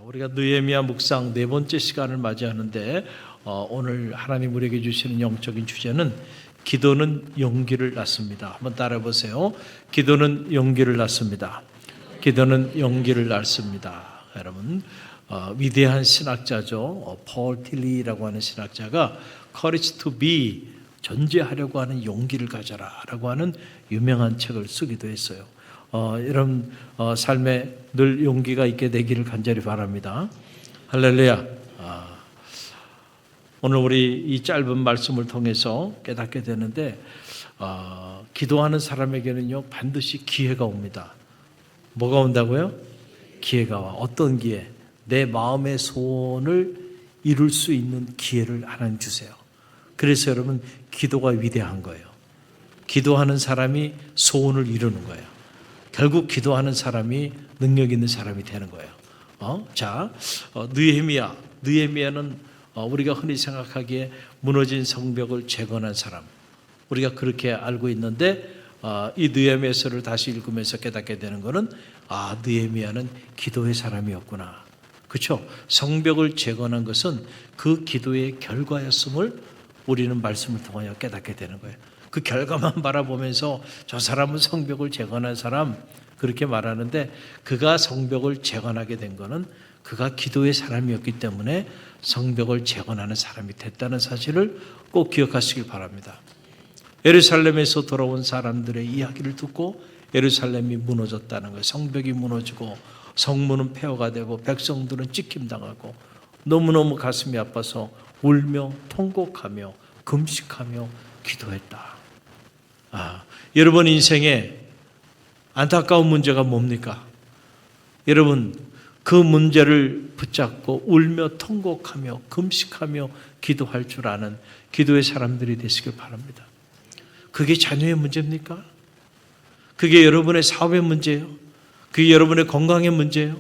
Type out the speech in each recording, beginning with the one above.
우리가 느헤미야 묵상 네 번째 시간을 맞이하는데 오늘 하나님 우리에게 주시는 영적인 주제는 기도는 용기를 낳습니다. 한번 따라해 보세요. 기도는 용기를 낳습니다. 기도는 용기를 낳습니다. 여러분 위대한 신학자죠. 폴 틸리라고 하는 신학자가 Courage to be, 존재하려고 하는 용기를 가져라 라고 하는 유명한 책을 쓰기도 했어요. 여러분 삶에 늘 용기가 있게 되기를 간절히 바랍니다. 할렐루야. 오늘 우리 이 짧은 말씀을 통해서 깨닫게 되는데 기도하는 사람에게는요 반드시 기회가 옵니다. 뭐가 온다고요? 기회가 와. 어떤 기회? 내 마음의 소원을 이룰 수 있는 기회를 하나님 주세요. 그래서 여러분 기도가 위대한 거예요. 기도하는 사람이 소원을 이루는 거예요. 결국 기도하는 사람이 능력 있는 사람이 되는 거예요. 느헤미야는 우리가 흔히 생각하기에 무너진 성벽을 재건한 사람, 우리가 그렇게 알고 있는데 이 느헤미야서를 다시 읽으면서 깨닫게 되는 것은 느헤미야는 기도의 사람이었구나. 그렇죠? 성벽을 재건한 것은 그 기도의 결과였음을 우리는 말씀을 통하여 깨닫게 되는 거예요. 그 결과만 바라보면서 저 사람은 성벽을 재건한 사람 그렇게 말하는데, 그가 성벽을 재건하게 된 것은 그가 기도의 사람이었기 때문에 성벽을 재건하는 사람이 됐다는 사실을 꼭 기억하시길 바랍니다. 예루살렘에서 돌아온 사람들의 이야기를 듣고 예루살렘이 무너졌다는 거예요. 성벽이 무너지고 성문은 폐허가 되고 백성들은 찍힘당하고 너무너무 가슴이 아파서 울며 통곡하며 금식하며 기도했다. 여러분 인생에 안타까운 문제가 뭡니까? 여러분 그 문제를 붙잡고 울며 통곡하며 금식하며 기도할 줄 아는 기도의 사람들이 되시길 바랍니다. 그게 자녀의 문제입니까? 그게 여러분의 사업의 문제예요? 그게 여러분의 건강의 문제예요?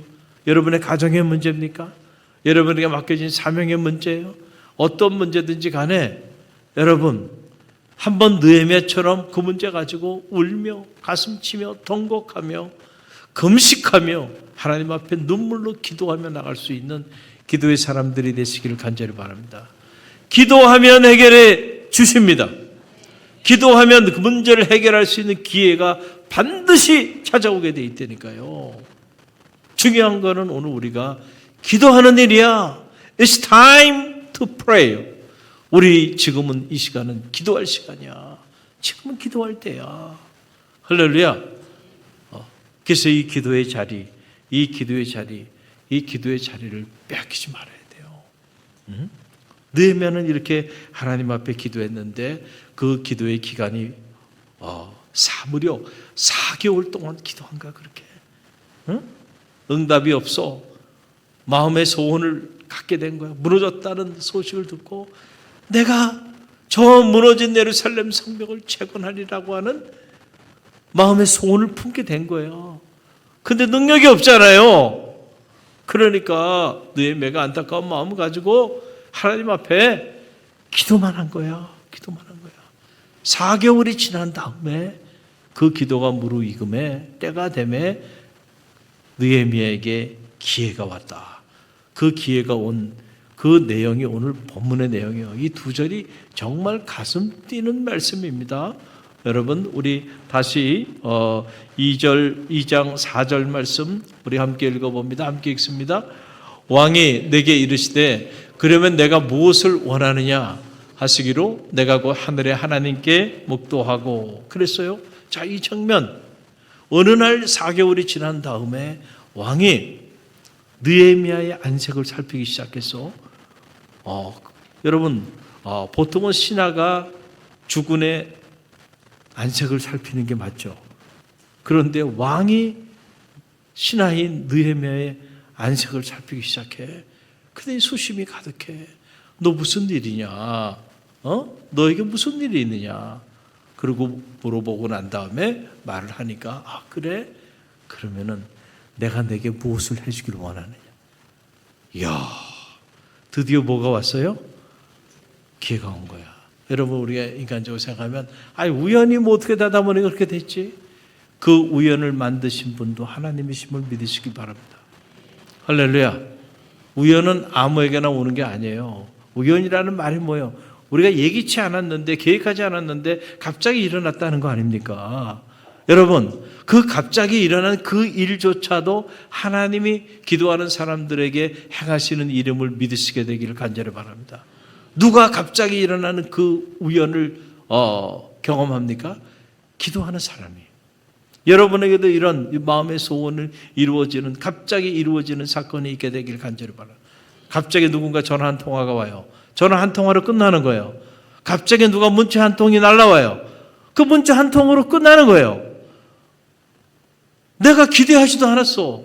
여러분의 가정의 문제입니까? 여러분에게 맡겨진 사명의 문제예요? 어떤 문제든지 간에 여러분 한번 느헤미야처럼 그 문제 가지고 울며 가슴치며 통곡하며 금식하며 하나님 앞에 눈물로 기도하며 나갈 수 있는 기도의 사람들이 되시기를 간절히 바랍니다. 기도하면 해결해 주십니다. 기도하면 그 문제를 해결할 수 있는 기회가 반드시 찾아오게 돼 있다니까요. 중요한 거는 오늘 우리가 기도하는 일이야. It's time to pray. 우리 지금은 이 시간은 기도할 시간이야. 지금은 기도할 때야. 할렐루야. 그래서 이 기도의 자리를 빼앗기지 말아야 돼요. 느헤미야는 이렇게 하나님 앞에 기도했는데 그 기도의 기간이 사무려 4개월 동안 기도한가 그렇게. 응답이 없어. 마음의 소원을 갖게 된 거야. 무너졌다는 소식을 듣고 내가 저 무너진 예루살렘 성벽을 재건하리라고 하는 마음의 소원을 품게 된 거예요. 근데 능력이 없잖아요. 그러니까 느헤미야가 안타까운 마음을 가지고 하나님 앞에 기도만 한 거야. 4개월이 지난 다음에 그 기도가 무르익음에 때가 되매 느헤미야에게 기회가 왔다. 그 기회가 온 그 내용이 오늘 본문의 내용이에요. 이 두 절이 정말 가슴 뛰는 말씀입니다. 여러분 우리 다시 2장 4절 말씀 우리 함께 읽어봅니다. 함께 읽습니다. 왕이 내게 이르시되 그러면 내가 무엇을 원하느냐 하시기로 내가 곧 하늘의 하나님께 묵도하고 그랬어요. 자, 이 장면 어느 날 4개월이 지난 다음에 왕이 느헤미야의 안색을 살피기 시작했어. 여러분 보통은 신하가 주군의 안색을 살피는 게 맞죠. 그런데 왕이 신하인 느헤미야의 안색을 살피기 시작해. 그때 수심이 가득해. 너 무슨 일이냐? 너에게 무슨 일이 있느냐? 그리고 물어보고 난 다음에 말을 하니까 그래? 그러면은 내가 내게 무엇을 해주기를 원하느냐? 이야, 드디어 뭐가 왔어요? 기회가 온 거야. 여러분 우리가 인간적으로 생각하면 우연히 뭐 어떻게 되다 보니 그렇게 됐지? 그 우연을 만드신 분도 하나님이심을 믿으시기 바랍니다. 할렐루야. 우연은 아무에게나 오는 게 아니에요. 우연이라는 말이 뭐예요? 우리가 예기치 않았는데, 계획하지 않았는데 갑자기 일어났다는 거 아닙니까? 여러분, 그 갑자기 일어난 그 일조차도 하나님이 기도하는 사람들에게 행하시는 이름을 믿으시게 되기를 간절히 바랍니다. 누가 갑자기 일어나는 그 우연을 경험합니까? 기도하는 사람이. 여러분에게도 이런 마음의 소원을 이루어지는, 갑자기 이루어지는 사건이 있게 되기를 간절히 바랍니다. 갑자기 누군가 전화 한 통화가 와요. 전화 한 통화로 끝나는 거예요. 갑자기 누가 문자 한 통이 날라와요. 그 문자 한 통으로 끝나는 거예요. 내가 기대하지도 않았어.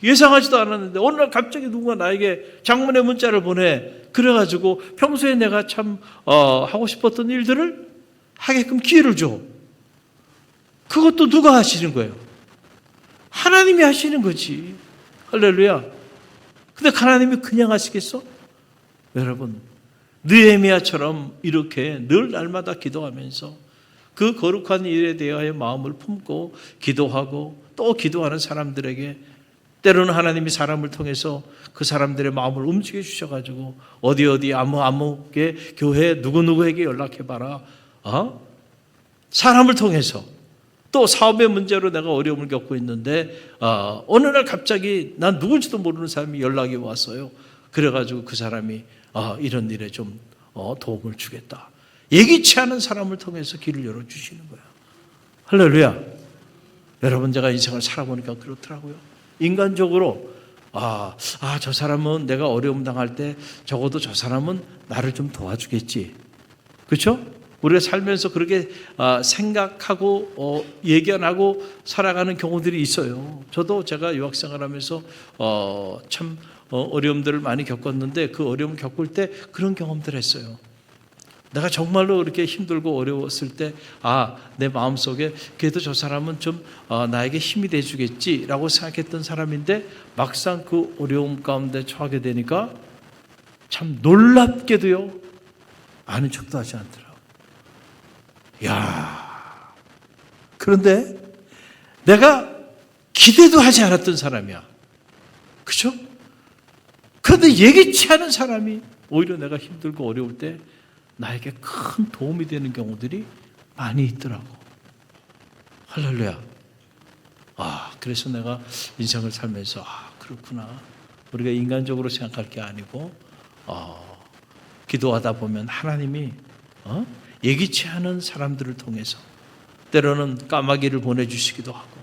예상하지도 않았는데 어느 날 갑자기 누군가 나에게 장문의 문자를 보내. 그래가지고 평소에 내가 참 하고 싶었던 일들을 하게끔 기회를 줘. 그것도 누가 하시는 거예요? 하나님이 하시는 거지. 할렐루야. 근데 하나님이 그냥 하시겠어? 여러분, 느헤미야처럼 이렇게 늘 날마다 기도하면서 그 거룩한 일에 대하여 마음을 품고 기도하고 또 기도하는 사람들에게 때로는 하나님이 사람을 통해서 그 사람들의 마음을 움직여 주셔가지고 어디 아무개 교회 누구누구에게 연락해봐라. 사람을 통해서 또 사업의 문제로 내가 어려움을 겪고 있는데 어느 날 갑자기 난 누군지도 모르는 사람이 연락이 왔어요. 그래가지고 그 사람이 이런 일에 좀 도움을 주겠다. 예기치 않은 사람을 통해서 길을 열어주시는 거야. 할렐루야. 여러분, 제가 인생을 살아보니까 그렇더라고요. 인간적으로 저 사람은 내가 어려움 당할 때 적어도 저 사람은 나를 좀 도와주겠지. 그렇죠? 우리가 살면서 그렇게 생각하고 예견하고 살아가는 경우들이 있어요. 저도 제가 유학생활하면서 참 어려움들을 많이 겪었는데 그 어려움을 겪을 때 그런 경험들을 했어요. 내가 정말로 그렇게 힘들고 어려웠을 때 내 마음속에 그래도 저 사람은 좀 나에게 힘이 돼주겠지라고 생각했던 사람인데 막상 그 어려움 가운데 처하게 되니까 참 놀랍게도요, 아는 척도 하지 않더라고요. 그런데 내가 기대도 하지 않았던 사람이야. 그렇죠? 그런데 예기치 않은 사람이 오히려 내가 힘들고 어려울 때 나에게 큰 도움이 되는 경우들이 많이 있더라고. 할렐루야. 그래서 내가 인생을 살면서 그렇구나. 우리가 인간적으로 생각할 게 아니고 기도하다 보면 하나님이 예기치 않은 사람들을 통해서 때로는 까마귀를 보내주시기도 하고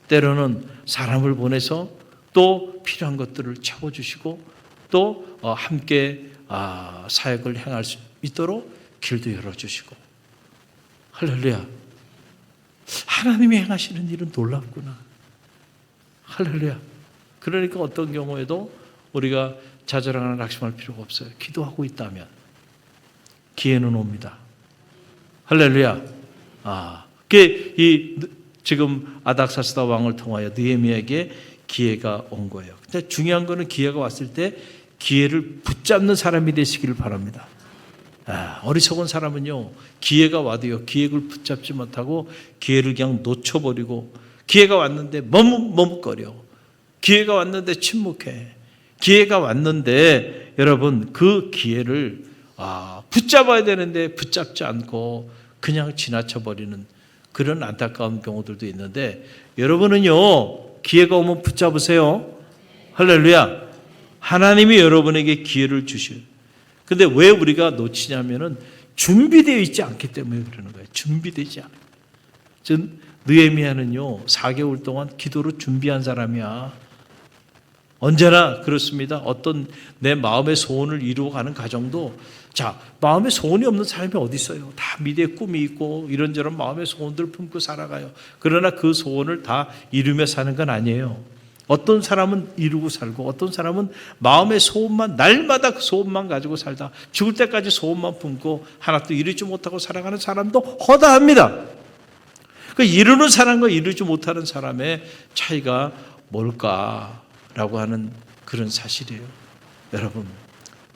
때로는 사람을 보내서 또 필요한 것들을 채워주시고 또 함께 사역을 행할 수 있도록 길도 열어주시고. 할렐루야. 하나님이 행하시는 일은 놀랍구나. 할렐루야. 그러니까 어떤 경우에도 우리가 좌절하거나 낙심할 필요가 없어요. 기도하고 있다면 기회는 옵니다. 할렐루야. 지금 아닥사스다 왕을 통하여 느헤미야에게 기회가 온 거예요. 근데 중요한 거는 기회가 왔을 때 기회를 붙잡는 사람이 되시기를 바랍니다. 어리석은 사람은요, 기회가 와도요, 기회를 붙잡지 못하고 기회를 그냥 놓쳐버리고, 기회가 왔는데 머뭇거려. 기회가 왔는데 침묵해. 기회가 왔는데 여러분, 그 기회를 붙잡아야 되는데 붙잡지 않고 그냥 지나쳐버리는 그런 안타까운 경우들도 있는데, 여러분은요, 기회가 오면 붙잡으세요. 할렐루야. 하나님이 여러분에게 기회를 주셔요. 근데 왜 우리가 놓치냐면은 준비되어 있지 않기 때문에 그러는 거예요. 준비되지 않아요. 느헤미야는요, 4개월 동안 기도로 준비한 사람이야. 언제나 그렇습니다. 어떤 내 마음의 소원을 이루어가는 과정도, 마음의 소원이 없는 사람이 어디 있어요? 다 미래의 꿈이 있고 이런저런 마음의 소원들을 품고 살아가요. 그러나 그 소원을 다 이루며 사는 건 아니에요. 어떤 사람은 이루고 살고 어떤 사람은 마음의 소원만, 날마다 그 소원만 가지고 살다 죽을 때까지 소원만 품고 하나도 이루지 못하고 살아가는 사람도 허다합니다. 그 이루는 사람과 이루지 못하는 사람의 차이가 뭘까라고 하는 그런 사실이에요. 여러분,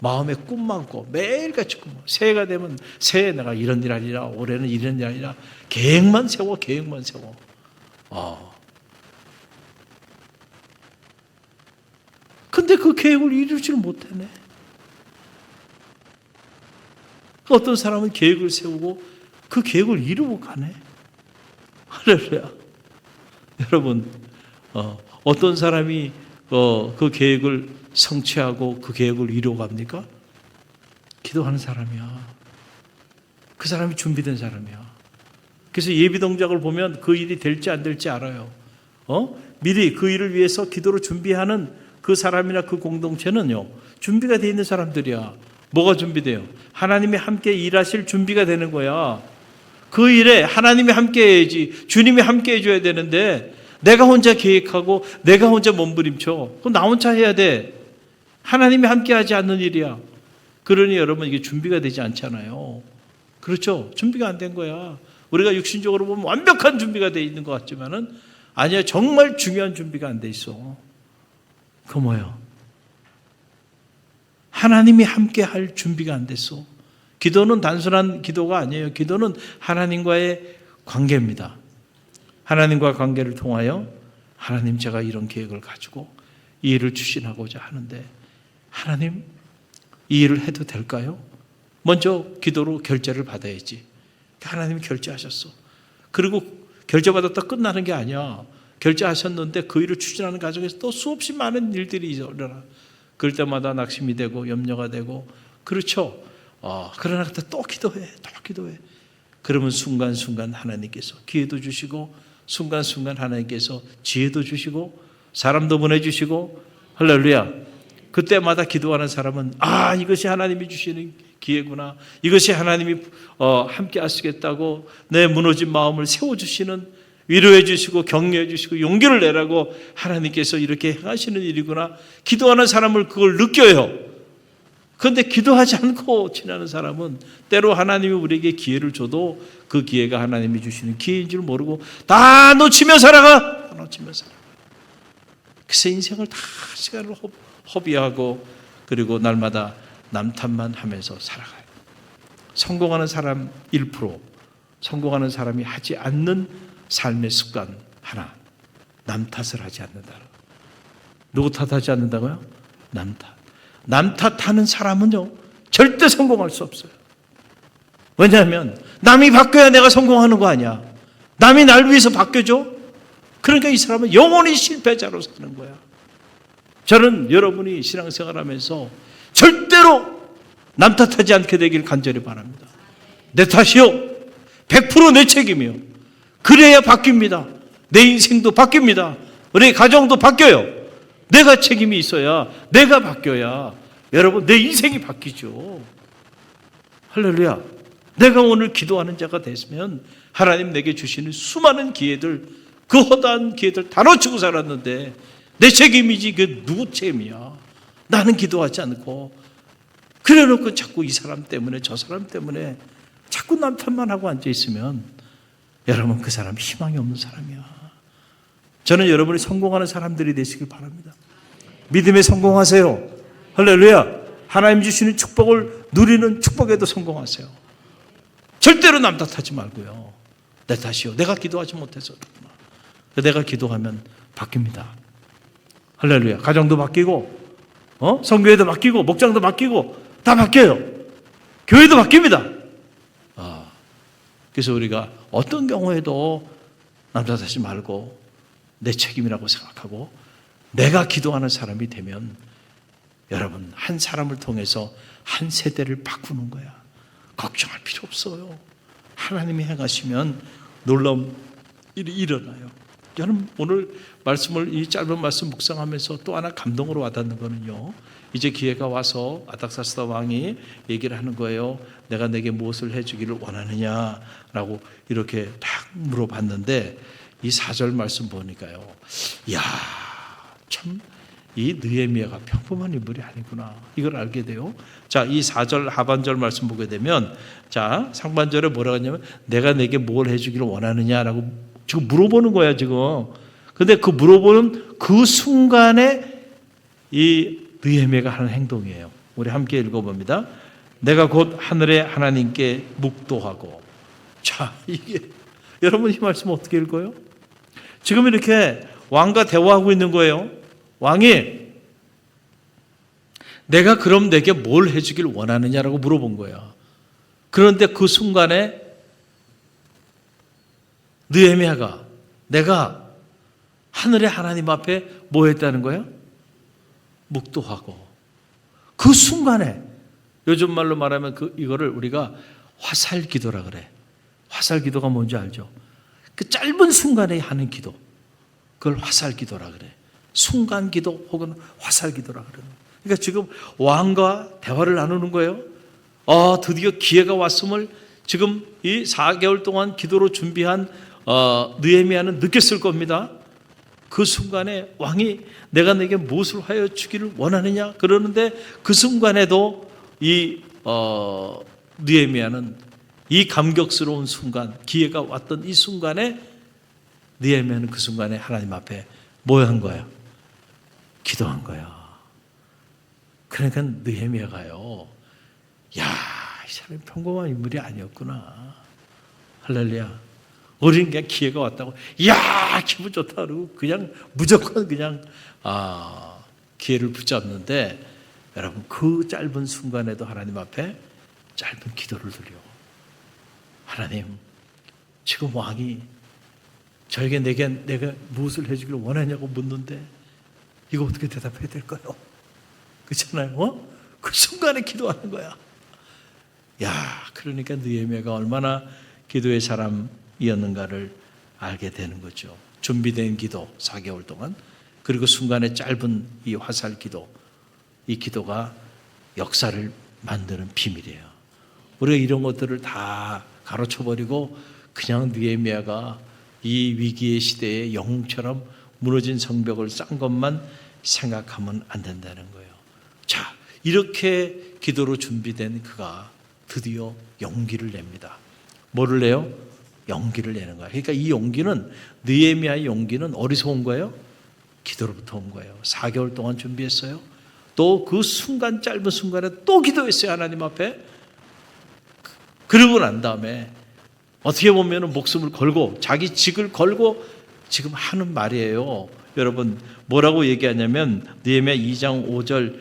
마음에 꿈만 꿔, 매일같이 꿈. 새해가 되면 새해 내가 이런 일 하리라, 올해는 이런 일 하리라, 계획만 세워. 근데 그 계획을 이루지를 못하네. 어떤 사람은 계획을 세우고 그 계획을 이루고 가네. 할렐루야. 여러분, 어떤 사람이 그 계획을 성취하고 그 계획을 이루고 갑니까? 기도하는 사람이야. 그 사람이 준비된 사람이야. 그래서 예비 동작을 보면 그 일이 될지 안 될지 알아요. 미리 그 일을 위해서 기도로 준비하는 그 사람이나 그 공동체는요, 준비가 되어 있는 사람들이야. 뭐가 준비돼요? 하나님이 함께 일하실 준비가 되는 거야. 그 일에 하나님이 함께 해야지, 주님이 함께 해줘야 되는데 내가 혼자 계획하고 내가 혼자 몸부림쳐. 그럼 나 혼자 해야 돼. 하나님이 함께 하지 않는 일이야. 그러니 여러분, 이게 준비가 되지 않잖아요. 그렇죠? 준비가 안 된 거야. 우리가 육신적으로 보면 완벽한 준비가 돼 있는 것 같지만은 아니야. 정말 중요한 준비가 안 돼 있어. 그 뭐예요? 하나님이 함께 할 준비가 안 됐어. 기도는 단순한 기도가 아니에요. 기도는 하나님과의 관계입니다. 하나님과 관계를 통하여 하나님, 제가 이런 계획을 가지고 이 일을 추진하고자 하는데 하나님, 이 일을 해도 될까요? 먼저 기도로 결제를 받아야지. 하나님이 결제하셨어. 그리고 결제받았다 끝나는 게 아니야. 결제하셨는데 그 일을 추진하는 과정에서 또 수없이 많은 일들이 일어나. 그럴 때마다 낙심이 되고 염려가 되고, 그렇죠. 그러나 그때 또 기도해. 그러면 순간순간 하나님께서 기회도 주시고, 순간순간 하나님께서 지혜도 주시고, 사람도 보내주시고, 할렐루야. 그때마다 기도하는 사람은 이것이 하나님이 주시는 기회구나. 이것이 하나님이 함께 하시겠다고 내 무너진 마음을 세워주시는, 위로해 주시고 격려해 주시고 용기를 내라고 하나님께서 이렇게 행하시는 일이구나. 기도하는 사람을 그걸 느껴요. 그런데 기도하지 않고 지나는 사람은 때로 하나님이 우리에게 기회를 줘도 그 기회가 하나님이 주시는 기회인 줄 모르고 다 놓치며 살아가. 그래서 인생을 다 시간을 허비하고 그리고 날마다 남탓만 하면서 살아가요. 성공하는 사람 1%, 성공하는 사람이 하지 않는 삶의 습관 하나, 남 탓을 하지 않는다. 누구 탓하지 않는다고요? 남 탓. 남 탓하는 사람은요, 절대 성공할 수 없어요. 왜냐하면 남이 바뀌어야 내가 성공하는 거 아니야. 남이 날 위해서 바뀌어줘? 그러니까 이 사람은 영원히 실패자로 사는 거야. 저는 여러분이 신앙생활하면서 절대로 남 탓하지 않게 되길 간절히 바랍니다. 내 탓이요, 100% 내 책임이요. 그래야 바뀝니다. 내 인생도 바뀝니다. 우리 가정도 바뀌어요. 내가 책임이 있어야, 내가 바뀌어야 여러분 내 인생이 바뀌죠. 할렐루야. 내가 오늘 기도하는 자가 됐으면 하나님 내게 주시는 수많은 기회들, 그 허다한 기회들 다 놓치고 살았는데 내 책임이지 그 누구 책임이야. 나는 기도하지 않고 그래놓고 자꾸 이 사람 때문에 저 사람 때문에 자꾸 남 탓만 하고 앉아있으면 여러분 그 사람 희망이 없는 사람이야. 저는 여러분이 성공하는 사람들이 되시길 바랍니다. 믿음에 성공하세요. 할렐루야. 하나님 주시는 축복을 누리는 축복에도 성공하세요. 절대로 남 탓하지 말고요. 내 탓이요, 내가 기도하지 못해서. 내가 기도하면 바뀝니다. 할렐루야. 가정도 바뀌고 성교회도 바뀌고 목장도 바뀌고 다 바뀌어요. 교회도 바뀝니다. 그래서 우리가 어떤 경우에도 남 탓하지 말고 내 책임이라고 생각하고 내가 기도하는 사람이 되면 여러분 한 사람을 통해서 한 세대를 바꾸는 거야. 걱정할 필요 없어요. 하나님이 행하시면 놀라운 일이 일어나요. 저는 오늘 말씀을, 이 짧은 말씀 묵상하면서 또 하나 감동으로 와닿는 거는요, 이제 기회가 와서 아닥사스다 왕이 얘기를 하는 거예요. 내가 내게 무엇을 해주기를 원하느냐라고 이렇게 딱 물어봤는데 이 4절 말씀 보니까요, 이야, 참 이 느헤미야가 평범한 인물이 아니구나, 이걸 알게 돼요. 자, 이 4절 하반절 말씀 보게 되면, 자, 상반절에 뭐라고 하냐면 내가 내게 뭘 해주기를 원하느냐라고 지금 물어보는 거야 지금. 근데 그 물어보는 그 순간에 이 느헤미야가 하는 행동이에요. 우리 함께 읽어봅니다. 내가 곧 하늘의 하나님께 묵도하고. 자, 이게 여러분 이 말씀 어떻게 읽어요? 지금 이렇게 왕과 대화하고 있는 거예요. 왕이 내가 그럼 내게 뭘 해주길 원하느냐라고 물어본 거야. 그런데 그 순간에 느헤미야가 내가 하늘의 하나님 앞에 뭐 했다는 거야? 묵도하고. 그 순간에 요즘 말로 말하면 이거를 우리가 화살 기도라 그래. 화살 기도가 뭔지 알죠? 그 짧은 순간에 하는 기도. 그걸 화살 기도라 그래. 순간 기도 혹은 화살 기도라 그래. 그러니까 지금 왕과 대화를 나누는 거예요. 드디어 기회가 왔음을 지금 이 4개월 동안 기도로 준비한 느헤미야는 느꼈을 겁니다. 그 순간에 왕이 내가 내게 무엇을 하여 주기를 원하느냐 그러는데 그 순간에도 이 느헤미야는 이 감격스러운 순간, 기회가 왔던 이 순간에 느헤미야는 그 순간에 하나님 앞에 뭐 한 거야? 기도한 거야. 그러니까 느헤미야가요, 야, 이 사람이 평범한 인물이 아니었구나. 할렐루야. 어린 게 기회가 왔다고, 야, 기분 좋다 그러고 그냥 무조건 그냥 기회를 붙잡는데, 여러분 그 짧은 순간에도 하나님 앞에 짧은 기도를 드려. 하나님, 지금 왕이 저에게 내가 무엇을 해주기를 원하냐고 묻는데 이거 어떻게 대답해야 될까요? 그렇잖아요. 그 순간에 기도하는 거야. 야, 그러니까 느헤미야가 얼마나 기도의 사람이었는가를 알게 되는 거죠. 준비된 기도 4개월 동안, 그리고 순간에 짧은 이 화살 기도, 이 기도가 역사를 만드는 비밀이에요. 우리가 이런 것들을 다 가로쳐버리고 그냥 느헤미야가 이 위기의 시대에 영웅처럼 무너진 성벽을 쌓은 것만 생각하면 안 된다는 거예요. 자, 이렇게 기도로 준비된 그가 드디어 용기를 냅니다. 뭐를 내요? 용기를 내는 거예요. 그러니까 이 용기는, 느헤미야의 용기는 어디서 온 거예요? 기도로부터 온 거예요. 4개월 동안 준비했어요. 또 그 순간, 짧은 순간에 또 기도했어요. 하나님 앞에. 그러고 난 다음에 어떻게 보면 목숨을 걸고 자기 직을 걸고 지금 하는 말이에요. 여러분 뭐라고 얘기하냐면 느헤미야 2장 5절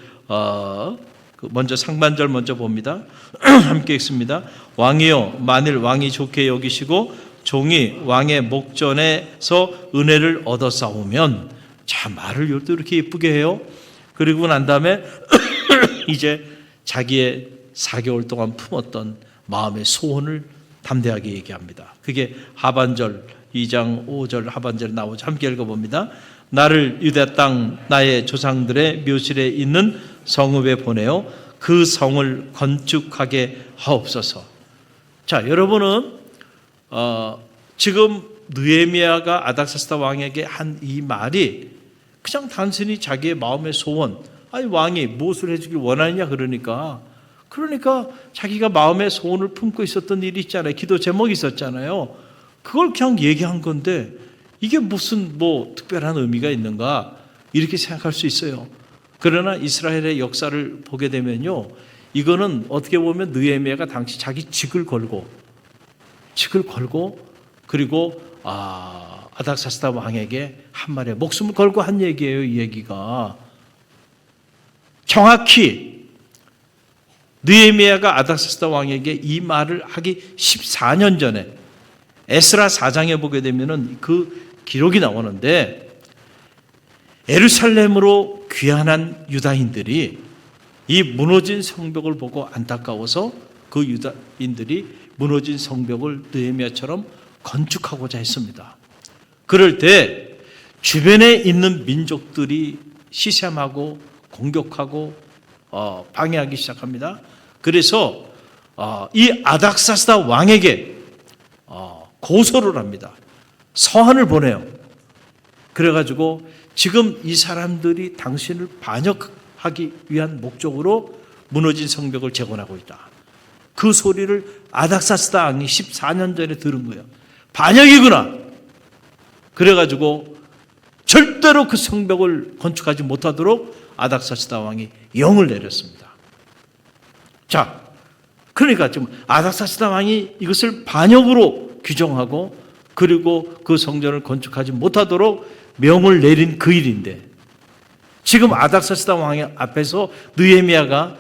먼저 상반절 먼저 봅니다. 함께 읽습니다. 왕이여, 만일 왕이 좋게 여기시고 종이 왕의 목전에서 은혜를 얻어 싸우면, 자, 말을 이렇게 예쁘게 해요. 그리고 난 다음에 이제 자기의 4개월 동안 품었던 마음의 소원을 담대하게 얘기합니다. 그게 하반절 2장 5절 하반절에 나오죠. 함께 읽어봅니다. 나를 유대 땅 나의 조상들의 묘실에 있는 성읍에 보내어 그 성을 건축하게 하옵소서. 자, 여러분은 지금 느헤미야가 아닥사스다 왕에게 한 이 말이 그냥 단순히 자기의 마음의 소원, 아니 왕이 무엇을 해주길 원하느냐 그러니까 자기가 마음의 소원을 품고 있었던 일이 있잖아요. 기도 제목이 있었잖아요. 그걸 그냥 얘기한 건데 이게 무슨 특별한 의미가 있는가 이렇게 생각할 수 있어요. 그러나 이스라엘의 역사를 보게 되면요, 이거는 어떻게 보면 느헤미야가 당시 자기 직을 걸고 그리고 아닥사스다 왕에게 한 말에 목숨을 걸고 한 얘기예요. 이 얘기가 정확히 느헤미야가 아닥사스다 왕에게 이 말을 하기 14년 전에 에스라 4장에 보게 되면은 그 기록이 나오는데, 예루살렘으로 귀환한 유다인들이 이 무너진 성벽을 보고 안타까워서 그 유다인들이 무너진 성벽을 느헤미야처럼 건축하고자 했습니다. 그럴 때 주변에 있는 민족들이 시샘하고 공격하고 방해하기 시작합니다. 그래서 이 아닥사스다 왕에게 고소를 합니다. 서한을 보내요. 그래가지고 지금 이 사람들이 당신을 반역하기 위한 목적으로 무너진 성벽을 재건하고 있다. 그 소리를 아닥사스다 왕이 14년 전에 들은 거예요. 반역이구나. 그래가지고 절대로 그 성벽을 건축하지 못하도록 아닥사스다 왕이 영을 내렸습니다. 자, 그러니까 지금 아닥사스다 왕이 이것을 반역으로 규정하고 그리고 그 성전을 건축하지 못하도록 명을 내린 그 일인데, 지금 아닥사스다 왕 앞에서 느헤미야가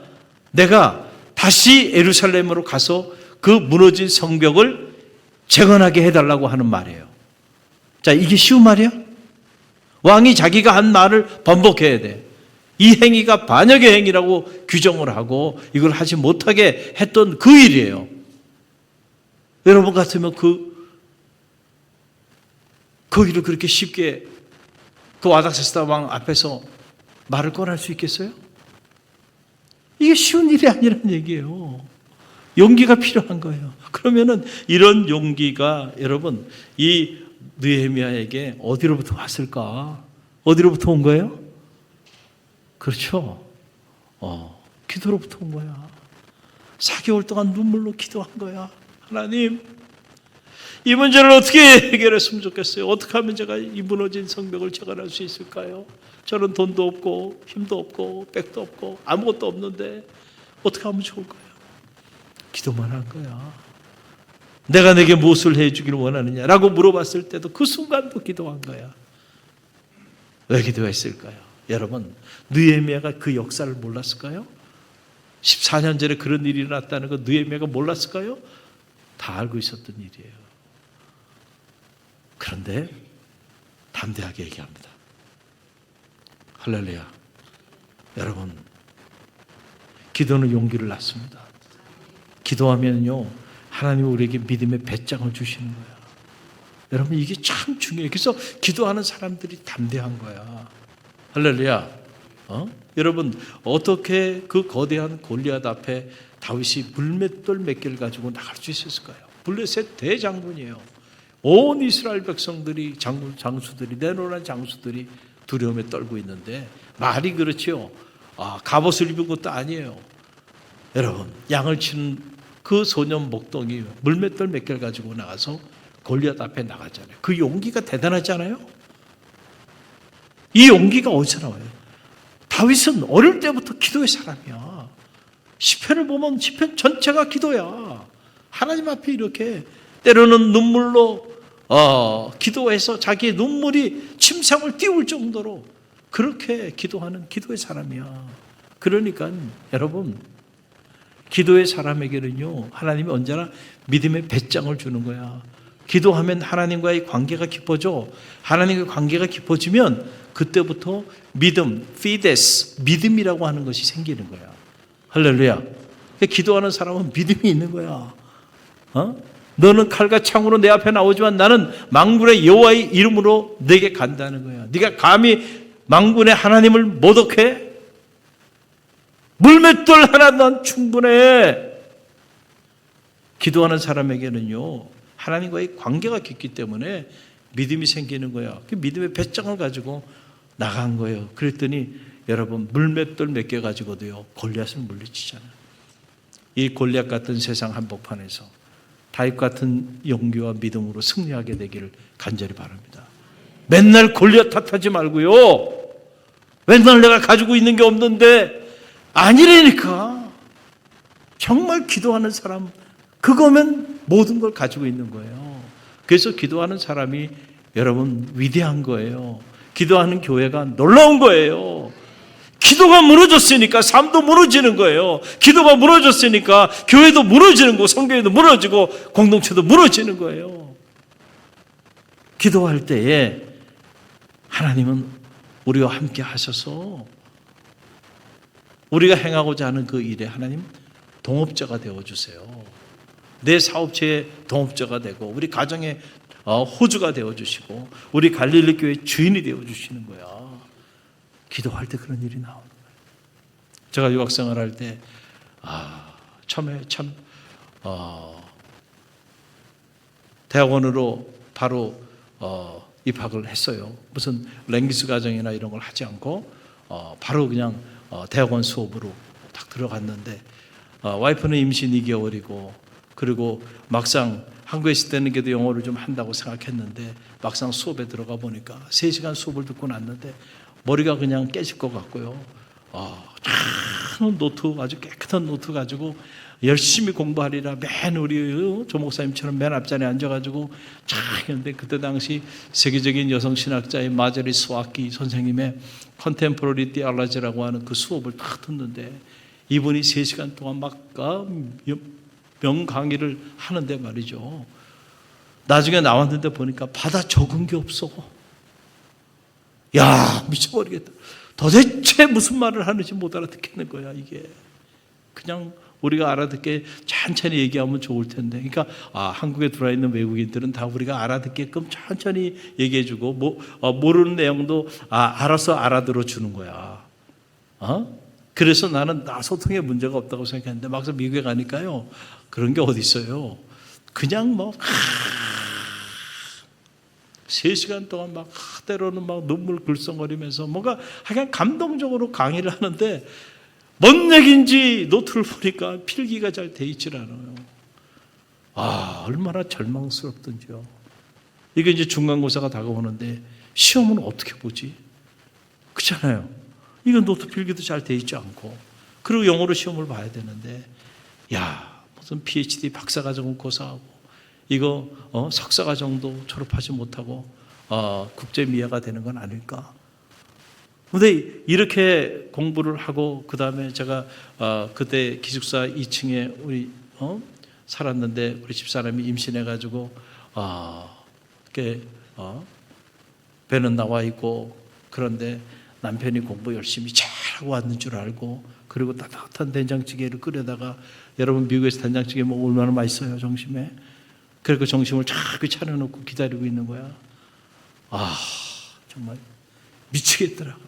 내가 다시 예루살렘으로 가서 그 무너진 성벽을 재건하게 해달라고 하는 말이에요. 자, 이게 쉬운 말이야? 왕이 자기가 한 말을 번복해야 돼. 이 행위가 반역의 행위라고 규정을 하고 이걸 하지 못하게 했던 그 일이에요. 여러분 같으면 그 일을 그렇게 쉽게 그 아닥사스다 왕 앞에서 말을 꺼낼 수 있겠어요? 이게 쉬운 일이 아니란 얘기예요. 용기가 필요한 거예요. 그러면은 이런 용기가 여러분 이 느헤미야에게 어디로부터 왔을까? 어디로부터 온 거예요? 그렇죠. 기도로부터 온 거야. 4개월 동안 눈물로 기도한 거야. 하나님, 이 문제를 어떻게 해결했으면 좋겠어요? 어떻게 하면 제가 이 무너진 성벽을 재건할 수 있을까요? 저는 돈도 없고 힘도 없고 백도 없고 아무것도 없는데 어떻게 하면 좋을까요? 기도만 한 거야. 내가 내게 무엇을 해주기를 원하느냐라고 물어봤을 때도 그 순간도 기도한 거야. 왜 기도했을까요? 여러분, 느헤미야가 그 역사를 몰랐을까요? 14년 전에 그런 일이 일어났다는 거 느헤미야가 몰랐을까요? 다 알고 있었던 일이에요. 그런데 담대하게 얘기합니다. 할렐루야. 여러분, 기도는 용기를 낳습니다. 기도하면요, 하나님이 우리에게 믿음의 배짱을 주시는 거야. 여러분, 이게 참 중요해요. 그래서 기도하는 사람들이 담대한 거야. 할렐루야. 여러분, 어떻게 그 거대한 골리앗 앞에 다윗이 물맷돌 몇 개를 가지고 나갈 수 있었을까요? 블레셋 대장군이에요. 온 이스라엘 백성들이 장수들이 내노란 장수들이 두려움에 떨고 있는데 말이 그렇지요. 갑옷을 입은 것도 아니에요. 여러분, 양을 치는 그 소년 목동이 물맷돌 몇 개를 가지고 나가서 골리앗 앞에 나갔잖아요. 그 용기가 대단하지 않아요? 이 용기가 어디서 나와요? 다윗은 어릴 때부터 기도의 사람이야. 시편을 보면 시편 전체가 기도야. 하나님 앞에 이렇게 때로는 눈물로 기도해서 자기의 눈물이 침상을 띄울 정도로 그렇게 기도하는 기도의 사람이야. 그러니까 여러분, 기도의 사람에게는요, 하나님이 언제나 믿음의 배짱을 주는 거야. 기도하면 하나님과의 관계가 깊어져. 하나님과 관계가 깊어지면 그때부터 믿음, 피데스, 믿음이라고 하는 것이 생기는 거야. 할렐루야. 기도하는 사람은 믿음이 있는 거야. 너는 칼과 창으로 내 앞에 나오지만 나는 만군의 여호와의 이름으로 내게 간다는 거야. 네가 감히 만군의 하나님을 모독해? 물맷돌 하나 난 충분해. 기도하는 사람에게는요, 하나님과의 관계가 깊기 때문에 믿음이 생기는 거야. 그 믿음의 배짱을 가지고 나간 거예요. 그랬더니 여러분, 물맷돌 몇 개 가지고도요, 골리앗을 물리치잖아요. 이 골리앗 같은 세상 한복판에서 다윗 같은 용기와 믿음으로 승리하게 되기를 간절히 바랍니다. 맨날 골리앗 탓하지 말고요, 맨날 내가 가지고 있는 게 없는데 아니라니까. 정말 기도하는 사람, 그거면 모든 걸 가지고 있는 거예요. 그래서 기도하는 사람이 여러분 위대한 거예요. 기도하는 교회가 놀라운 거예요. 기도가 무너졌으니까 삶도 무너지는 거예요. 기도가 무너졌으니까 교회도 무너지는 거고 성교회도 무너지고 공동체도 무너지는 거예요. 기도할 때에 하나님은 우리와 함께 하셔서 우리가 행하고자 하는 그 일에 하나님 동업자가 되어주세요. 내 사업체의 동업자가 되고 우리 가정의 호주가 되어주시고 우리 갈릴리 교회 주인이 되어주시는 거야. 기도할 때 그런 일이 나오는 거예요. 제가 유학생활 할 때 처음에 참 대학원으로 바로 입학을 했어요. 무슨 랭귀스 과정이나 이런 걸 하지 않고 바로 그냥 대학원 수업으로 딱 들어갔는데 와이프는 임신 2개월이고 그리고 막상 한국에 있을 때는 그래도 영어를 좀 한다고 생각했는데 막상 수업에 들어가 보니까 3시간 수업을 듣고 났는데 머리가 그냥 깨질 것 같고요. 큰 노트, 아주 깨끗한 노트 가지고 열심히 공부하리라 맨 우리 조 목사님처럼 맨 앞자리에 앉아가지고 쫙 했는데, 그때 당시 세계적인 여성 신학자의 마저리 스와키 선생님의 컨템포러리 디알라지라고 하는 그 수업을 딱 듣는데, 이분이 3시간 동안 막 명강의를 하는데 말이죠. 나중에 나왔는데 보니까 받아 적은 게 없어. 야, 미쳐버리겠다. 도대체 무슨 말을 하는지 못 알아듣겠는 거야, 이게. 그냥 우리가 알아듣게 천천히 얘기하면 좋을 텐데. 그러니까 한국에 들어와 있는 외국인들은 다 우리가 알아듣게끔 천천히 얘기해주고, 모르는 내용도 알아서 알아들어 주는 거야. 그래서 나는 소통에 문제가 없다고 생각했는데, 막상 미국에 가니까요, 그런 게 어디 있어요. 그냥 3시간 동안 때로는 눈물 글썽거리면서 뭔가 그냥 감동적으로 강의를 하는데, 뭔 얘기인지 노트를 보니까 필기가 잘 돼 있질 않아요. 얼마나 절망스럽던지요. 이게 이제 중간고사가 다가오는데 시험은 어떻게 보지? 그렇잖아요. 이건 노트 필기도 잘 돼 있지 않고, 그리고 영어로 시험을 봐야 되는데, 무슨 PhD 박사과정은 고사하고, 이거 석사과정도 졸업하지 못하고 국제미아가 되는 건 아닐까? 근데 이렇게 공부를 하고, 그 다음에 제가 그때 기숙사 2층에 우리 살았는데, 우리 집사람이 임신해가지고 이렇게 배는 나와 있고, 그런데 남편이 공부 열심히 잘하고 왔는 줄 알고, 그리고 따뜻한 된장찌개를 끓여다가, 여러분 미국에서 된장찌개 먹으면 얼마나 맛있어요, 점심에. 그리고 점심을 자꾸 차려놓고 기다리고 있는 거야. 정말 미치겠더라고.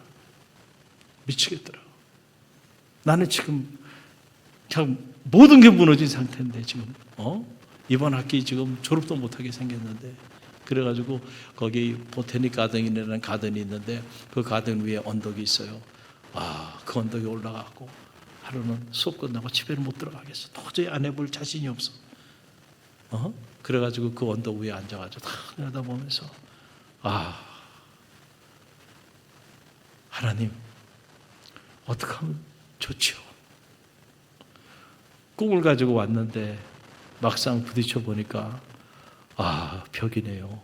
나는 지금 그냥 모든 게 무너진 상태인데, 지금 이번 학기 지금 졸업도 못하게 생겼는데, 그래가지고 거기 보테닉 가든이라는 가든이 있는데, 그 가든 위에 언덕이 있어요. 그 언덕에 올라가고 하루는 수업 끝나고 집에는 못 들어가겠어. 도저히 안 해볼 자신이 없어. 그래가지고 그 언덕 위에 앉아가지고 다 내려다보면서, 하나님, 어떻게 하면 좋지요? 꿈을 가지고 왔는데 막상 부딪혀 보니까 벽이네요.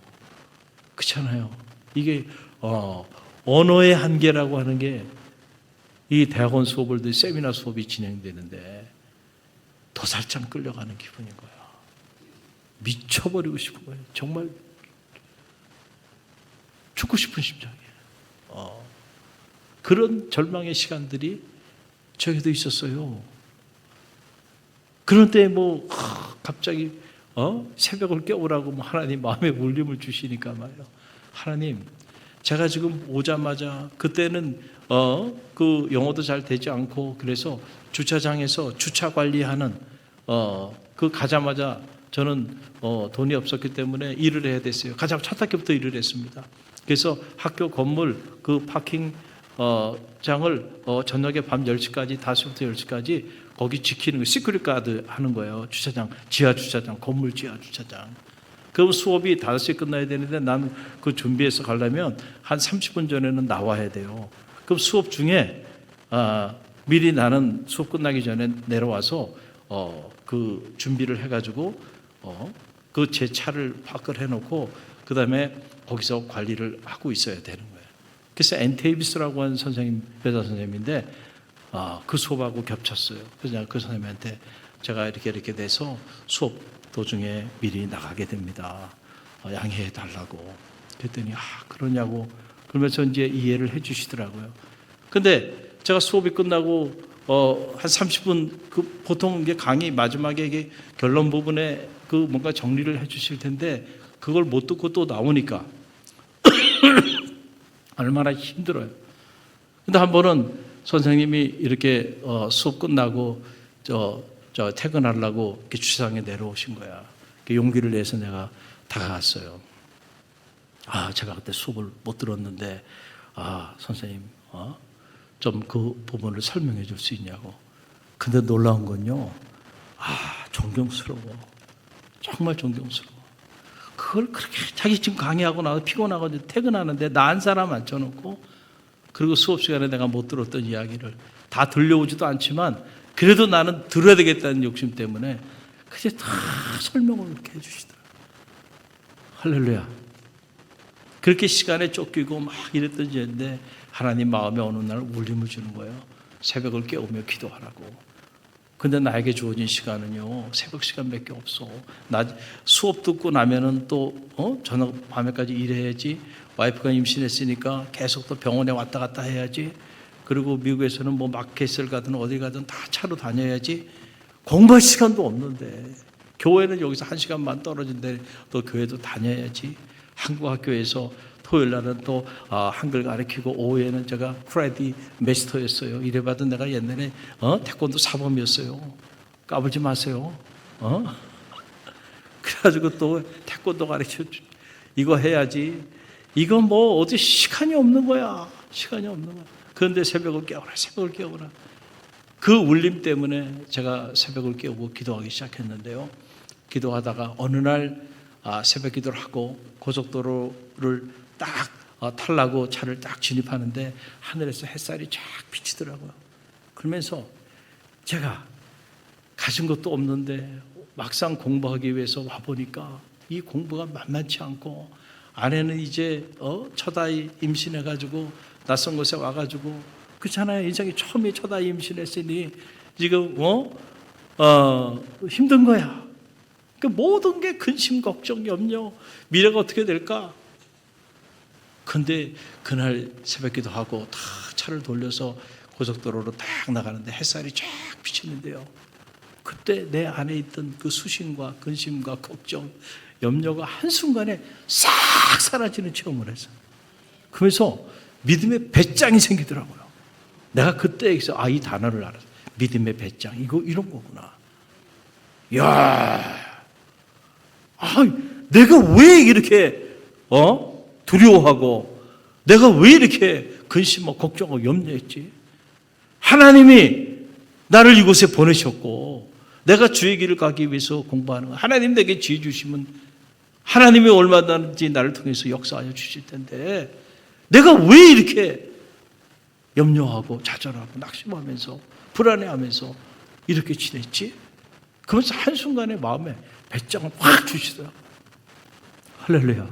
그렇잖아요. 이게 언어의 한계라고 하는 게, 이 대학원 수업을 세미나 수업이 진행되는데 도살장 끌려가는 기분인 거야. 미쳐버리고 싶은 거예요. 정말 죽고 싶은 심정이에요. 그런 절망의 시간들이 저에게도 있었어요. 그런데 갑자기 새벽을 깨우라고 하나님 마음에 울림을 주시니까 말이에요. 하나님, 제가 지금 오자마자, 그때는 그 영어도 잘 되지 않고, 그래서 주차장에서 주차 관리하는 그 가자마자 저는 돈이 없었기 때문에 일을 해야 됐어요. 가장 첫 학기부터 일을 했습니다. 그래서 학교 건물 그 파킹 장을 저녁에 밤 10시까지, 5시부터 10시까지 거기 지키는 거, 시크릿 가드 하는 거예요. 주차장, 지하 주차장, 건물 지하 주차장. 그럼 수업이 5시에 끝나야 되는데, 나는 그 준비해서 가려면 한 30분 전에는 나와야 돼요. 그럼 수업 중에 미리 나는 수업 끝나기 전에 내려와서 그 준비를 해가지고 그 제 차를 파크를 해놓고, 그 다음에 거기서 관리를 하고 있어야 되는 거예요. 그래서 엔테이비스라고 하는 선생님, 여자 선생님인데, 그 수업하고 겹쳤어요. 그래서 그 선생님한테 제가 이렇게 돼서 수업 도중에 미리 나가게 됩니다. 양해해 달라고. 그랬더니 그러냐고, 그러면서 이제 이해를 해 주시더라고요. 근데 제가 수업이 끝나고 한 30분, 그 보통 이게 강의 마지막에 이게 결론 부분에 그 뭔가 정리를 해 주실 텐데, 그걸 못 듣고 또 나오니까 얼마나 힘들어요. 근데 한 번은 선생님이 이렇게 수업 끝나고 저 퇴근하려고 이렇게 주차장에 내려오신 거야. 용기를 내서 내가 다가갔어요. 제가 그때 수업을 못 들었는데, 선생님, 좀 그 부분을 설명해 줄 수 있냐고. 근데 놀라운 건요, 존경스러워. 정말 존경스러워. 그걸 그렇게 자기 지금 강의하고 나서 피곤하고 퇴근하는데 나 한 사람 앉혀놓고, 그리고 수업 시간에 내가 못 들었던 이야기를 다 들려오지도 않지만 그래도 나는 들어야 되겠다는 욕심 때문에 그제 다 설명을 이렇게 해주시더라고요. 할렐루야. 그렇게 시간에 쫓기고 막 이랬던 때인데 하나님 마음에 어느 날 울림을 주는 거예요. 새벽을 깨우며 기도하라고. 근데 나에게 주어진 시간은요, 새벽 시간밖에 없어. 나 수업 듣고 나면은 또 저녁 밤에까지 일해야지. 와이프가 임신했으니까 계속 또 병원에 왔다 갔다 해야지. 그리고 미국에서는 뭐 마켓을 가든 어디 가든 다 차로 다녀야지. 공부할 시간도 없는데 교회는 여기서 1시간만 떨어진데 또 교회도 다녀야지. 한국 학교에서 토요일 날은 또 한글 가르치고 오후에는 제가 프라이디 메스터였어요. 이래봐도 내가 옛날에 태권도 사범이었어요. 까불지 마세요. 그래가지고 또 태권도 가르쳐 이거 해야지. 이거 뭐 어디 시간이 없는 거야. 시간이 없는 거야. 그런데 새벽을 깨워라. 새벽을 깨워라. 그 울림 때문에 제가 새벽을 깨우고 기도하기 시작했는데요. 기도하다가 어느 날 새벽 기도를 하고 고속도로를 딱 타려고 차를 딱 진입하는데 하늘에서 햇살이 쫙 비치더라고요. 그러면서 제가 가진 것도 없는데 막상 공부하기 위해서 와보니까 이 공부가 만만치 않고 아내는 이제 첫 아이 임신해가지고 낯선 곳에 와가지고 그렇잖아요. 인생이 처음에 첫 아이 임신했으니 지금 힘든 거야. 그 모든 게 근심, 걱정, 염려, 미래가 어떻게 될까? 근데 그날 새벽기도 하고 다 차를 돌려서 고속도로로 딱 나가는데 햇살이 쫙 비치는데요. 그때 내 안에 있던 그 수심과 근심과 걱정, 염려가 한순간에 싹 사라지는 체험을 했어요. 그러면서 믿음의 배짱이 생기더라고요. 내가 그때 이 단어를 알았어요. 믿음의 배짱. 이거 이런 거구나. 내가 왜 이렇게 두려워하고 내가 왜 이렇게 근심하고 걱정하고 염려했지? 하나님이 나를 이곳에 보내셨고 내가 주의 길을 가기 위해서 공부하는 거. 하나님 내게 지혜 주시면 하나님이 얼마든지 나를 통해서 역사하여 주실 텐데 내가 왜 이렇게 염려하고 좌절하고 낙심하면서 불안해하면서 이렇게 지냈지? 그러면서 한순간에 마음에 배짱을 확 주시더라고요. 할렐루야.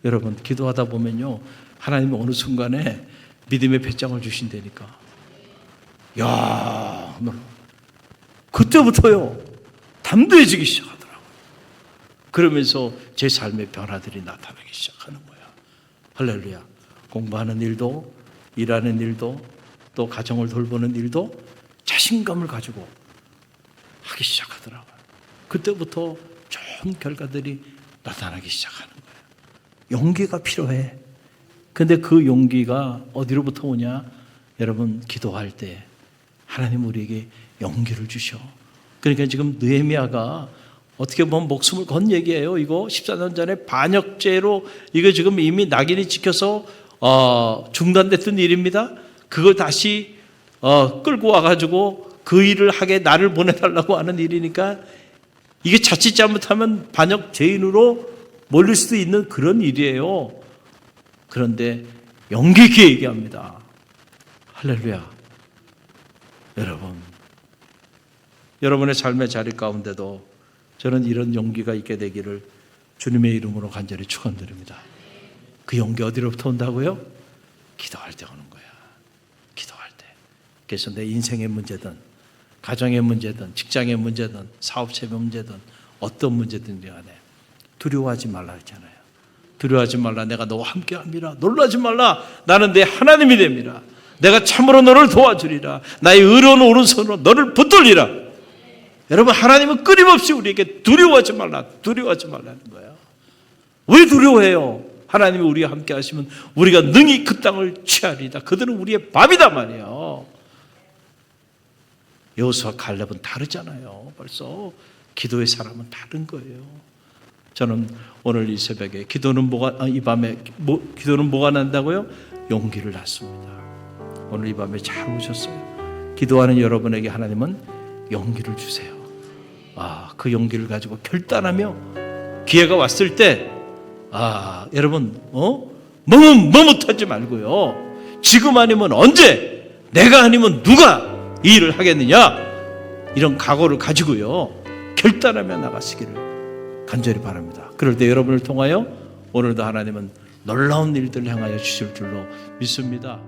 여러분 기도하다 보면요 하나님이 어느 순간에 믿음의 배짱을 주신다니까. 그때부터요 담대해지기 시작하더라고요. 그러면서 제 삶의 변화들이 나타나기 시작하는 거야. 할렐루야. 공부하는 일도 일하는 일도 또 가정을 돌보는 일도 자신감을 가지고 하기 시작하더라고요. 그때부터 좋은 결과들이 나타나기 시작하는 거예요. 용기가 필요해. 근데 그 용기가 어디로부터 오냐? 여러분 기도할 때 하나님 우리에게 용기를 주셔. 그러니까 지금 느헤미야가 어떻게 보면 목숨을 건 얘기예요. 이거 14년 전에 반역죄로 이거 지금 이미 낙인이 찍혀서 중단됐던 일입니다. 그걸 다시 끌고 와가지고 그 일을 하게 나를 보내달라고 하는 일이니까 이게 자칫 잘못하면 반역 죄인으로 몰릴 수도 있는 그런 일이에요. 그런데 용기 있게 얘기합니다. 할렐루야. 여러분의 삶의 자리 가운데도 저는 이런 용기가 있게 되기를 주님의 이름으로 간절히 축원드립니다. 그 용기 어디로부터 온다고요? 기도할 때 오는 거야. 기도할 때. 그래서 내 인생의 문제든 가정의 문제든 직장의 문제든 사업체의 문제든 어떤 문제든 간에 두려워하지 말라 했잖아요. 두려워하지 말라. 내가 너와 함께합니다. 놀라지 말라. 나는 내 하나님이 됩니다. 내가 참으로 너를 도와주리라. 나의 의로운 오른손으로 너를 붙들리라. 여러분 하나님은 끊임없이 우리에게 두려워하지 말라는 거예요. 왜 두려워해요? 하나님이 우리와 함께 하시면 우리가 능히 그 땅을 취하리다. 그들은 우리의 밥이다 말이에요. 여호수아 갈렙은 다르잖아요. 벌써 기도의 사람은 다른 거예요. 저는 오늘 이 새벽에 이 밤에 기도는 뭐가 난다고요? 용기를 낳습니다. 오늘 이 밤에 잘 오셨어요. 기도하는 여러분에게 하나님은 용기를 주세요. 그 용기를 가지고 결단하며 기회가 왔을 때 여러분 머뭇하지 말고요. 지금 아니면 언제, 내가 아니면 누가 이 일을 하겠느냐? 이런 각오를 가지고요, 결단하며 나가시기를 간절히 바랍니다. 그럴 때 여러분을 통하여 오늘도 하나님은 놀라운 일들을 향하여 주실 줄로 믿습니다.